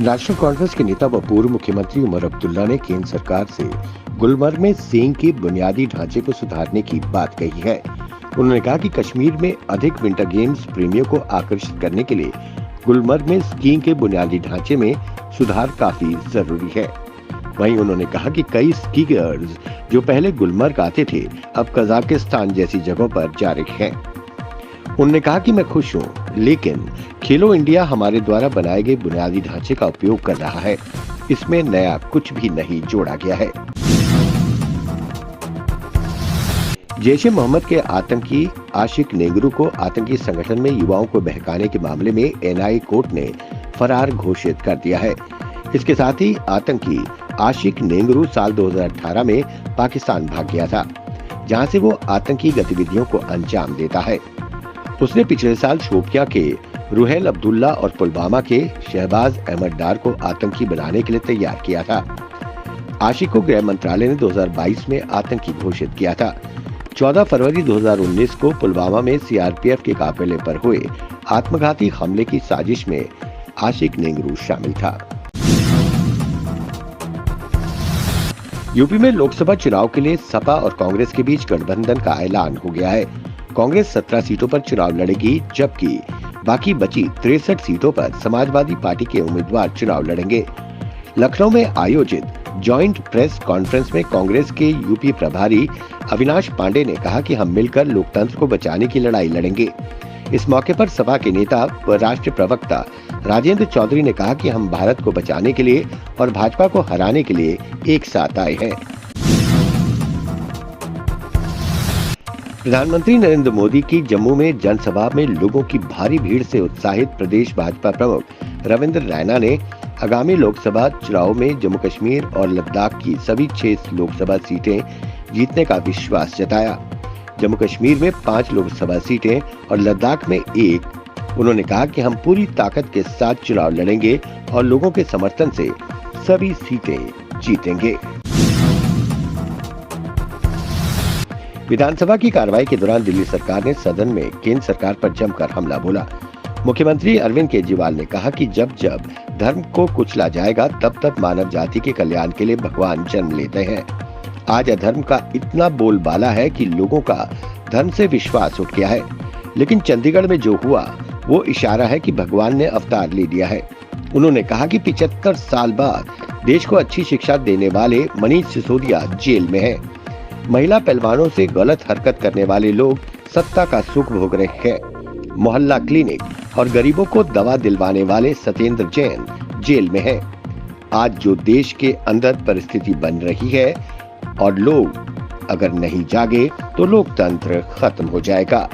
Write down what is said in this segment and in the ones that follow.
National conference के नेता व पूर्व मुख्यमंत्री उमर अब्दुल्ला ने केंद्र सरकार से गुलमर्ग में स्कीइंग के बुनियादी ढांचे को सुधारने की बात कही है। उन्होंने कहा कि कश्मीर में अधिक विंटर गेम्स प्रेमियों को आकर्षित करने के लिए गुलमर्ग में स्कीइंग के बुनियादी ढांचे में सुधार काफी जरूरी है। वहीं उन्होंने कहा कि कई स्कीयर्स जो पहले गुलमर्ग आते थे अब कजाकिस्तान जैसी जगहों पर जा रहे हैं। उन्होंने कहा कि मैं खुश हूं, लेकिन खेलो इंडिया हमारे द्वारा बनाए गए बुनियादी ढांचे का उपयोग कर रहा है, इसमें नया कुछ भी नहीं जोड़ा गया है। जैश ए मोहम्मद के आतंकी आशिक नेगरू को आतंकी संगठन में युवाओं को बहकाने के मामले में एनआईए कोर्ट ने फरार घोषित कर दिया है। इसके साथ ही आतंकी आशिक नेगरू साल 2018 में पाकिस्तान भाग गया था, जहां से वो आतंकी गतिविधियों को अंजाम देता है। उसने पिछले साल शोपियां के रुहेल अब्दुल्ला और पुलवामा के शहबाज अहमद डार को आतंकी बनाने के लिए तैयार किया था। आशिक को गृह मंत्रालय ने 2022 में आतंकी घोषित किया था। 14 फरवरी 2019 को पुलवामा में सीआरपीएफ के काफिले पर हुए आत्मघाती हमले की साजिश में आशिक नेगरू शामिल था। यूपी में लोकसभा चुनाव के लिए सपा और कांग्रेस के बीच गठबंधन का ऐलान हो गया है। कांग्रेस 17 सीटों पर चुनाव लड़ेगी, जबकि बाकी बची 63 सीटों पर समाजवादी पार्टी के उम्मीदवार चुनाव लड़ेंगे। लखनऊ में आयोजित जॉइंट प्रेस कॉन्फ्रेंस में कांग्रेस के यूपी प्रभारी अविनाश पांडे ने कहा कि हम मिलकर लोकतंत्र को बचाने की लड़ाई लड़ेंगे। इस मौके पर सपा के नेता व राष्ट्रीय प्रवक्ता राजेंद्र चौधरी ने कहा कि हम भारत को बचाने के लिए और भाजपा को हराने के लिए एक साथ आए हैं। प्रधानमंत्री नरेंद्र मोदी की जम्मू में जनसभा में लोगों की भारी भीड़ से उत्साहित प्रदेश भाजपा प्रमुख रविंद्र रैना ने आगामी लोकसभा चुनाव में जम्मू कश्मीर और लद्दाख की सभी 6 लोकसभा सीटें जीतने का विश्वास जताया। जम्मू कश्मीर में 5 लोकसभा सीटें और लद्दाख में 1। उन्होंने कहा कि हम पूरी ताकत के साथ चुनाव लड़ेंगे और लोगों के समर्थन से सभी सीटें जीतेंगे। विधानसभा की कार्रवाई के दौरान दिल्ली सरकार ने सदन में केंद्र सरकार पर जमकर हमला बोला। मुख्यमंत्री अरविंद केजरीवाल ने कहा कि जब जब धर्म को कुचला जाएगा तब तब मानव जाति के कल्याण के लिए भगवान जन्म लेते हैं। आज अधर्म का इतना बोलबाला है कि लोगों का धर्म से विश्वास उठ गया है, लेकिन चंडीगढ़ में जो हुआ वो इशारा है कि भगवान ने अवतार ले लिया है। उन्होंने कहा कि 75 साल बाद देश को अच्छी शिक्षा देने वाले मनीष सिसोदिया जेल में हैं। महिला पहलवानों से गलत हरकत करने वाले लोग सत्ता का सुख भोग रहे हैं। मोहल्ला क्लिनिक और गरीबों को दवा दिलवाने वाले सत्येंद्र जैन जेल में हैं। आज जो देश के अंदर परिस्थिति बन रही है और लोग अगर नहीं जागे तो लोकतंत्र खत्म हो जाएगा।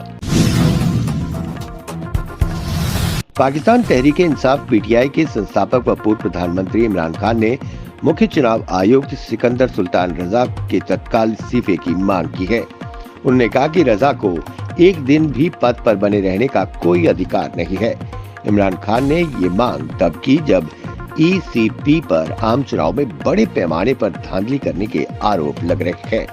पाकिस्तान तहरीक इंसाफ पीटीआई के संस्थापक व पूर्व प्रधानमंत्री इमरान खान ने मुख्य चुनाव आयुक्त सिकंदर सुल्तान रजा के तत्काल इस्तीफे की मांग की है। उन्होंने कहा कि रजा को एक दिन भी पद पर बने रहने का कोई अधिकार नहीं है। इमरान खान ने ये मांग तब की जब ईसीपी पर आम चुनाव में बड़े पैमाने पर धांधली करने के आरोप लग रहे हैं।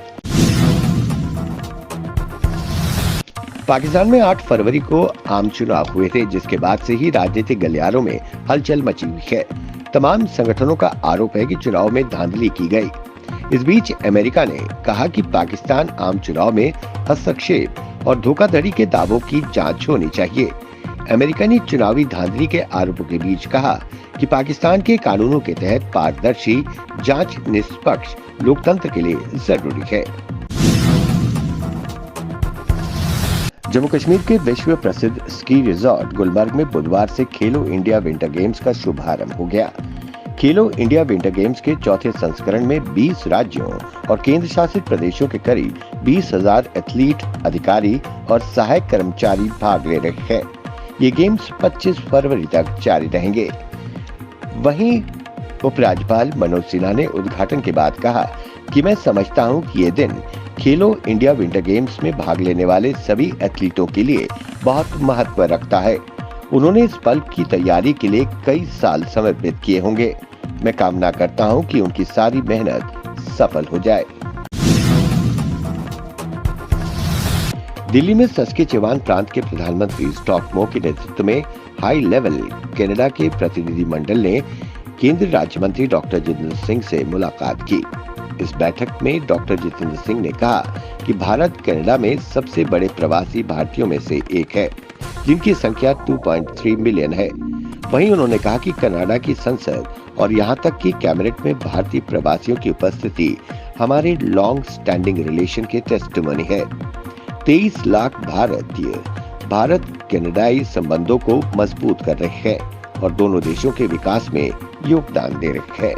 पाकिस्तान में 8 फरवरी को आम चुनाव हुए थे, जिसके बाद से ही राजनीतिक गलियारों में हलचल मची हुई है। तमाम संगठनों का आरोप है कि चुनाव में धांधली की गई। इस बीच अमेरिका ने कहा कि पाकिस्तान आम चुनाव में हस्तक्षेप और धोखाधड़ी के दावों की जांच होनी चाहिए। अमेरिका ने चुनावी धांधली के आरोपों के बीच कहा कि पाकिस्तान के कानूनों के तहत पारदर्शी जांच निष्पक्ष लोकतंत्र के लिए जरूरी है। जम्मू कश्मीर के विश्व प्रसिद्ध स्की रिजॉर्ट गुलमर्ग में बुधवार से खेलो इंडिया विंटर गेम्स का शुभारंभ हो गया। खेलो इंडिया विंटर गेम्स के चौथे संस्करण में 20 राज्यों और केंद्र शासित प्रदेशों के करीब 20,000 एथलीट, अधिकारी और सहायक कर्मचारी भाग ले रहे हैं। ये गेम्स 25 फरवरी तक जारी रहेंगे। वहीं उपराज्यपाल मनोज सिन्हा ने उद्घाटन के बाद कहा कि मैं समझता हूं कि ये दिन खेलो इंडिया विंटर गेम्स में भाग लेने वाले सभी एथलीटों के लिए बहुत महत्व रखता है। उन्होंने इस पल की तैयारी के लिए कई साल समर्पित किए होंगे। मैं कामना करता हूं कि उनकी सारी मेहनत सफल हो जाए। दिल्ली में सस्केचेवान प्रांत के प्रधानमंत्री स्टॉकमो के नेतृत्व में हाई लेवल कनाडा के प्रतिनिधि मंडल ने केंद्रीय राज्य मंत्री डॉक्टर जितेंद्र सिंह से मुलाकात की। इस बैठक में डॉक्टर जितेंद्र सिंह ने कहा कि भारत कनाडा में सबसे बड़े प्रवासी भारतीयों में से एक है, जिनकी संख्या 2.3 मिलियन है। वहीं उन्होंने कहा कि कनाडा की संसद और यहां तक कि कैबिनेट में भारतीय प्रवासियों की उपस्थिति हमारे लॉन्ग स्टैंडिंग रिलेशन के टेस्टिमनी है। 23 लाख भारतीय भारत कनाडाई संबंधों को मजबूत कर रहे हैं और दोनों देशों के विकास में योगदान दे रहे हैं।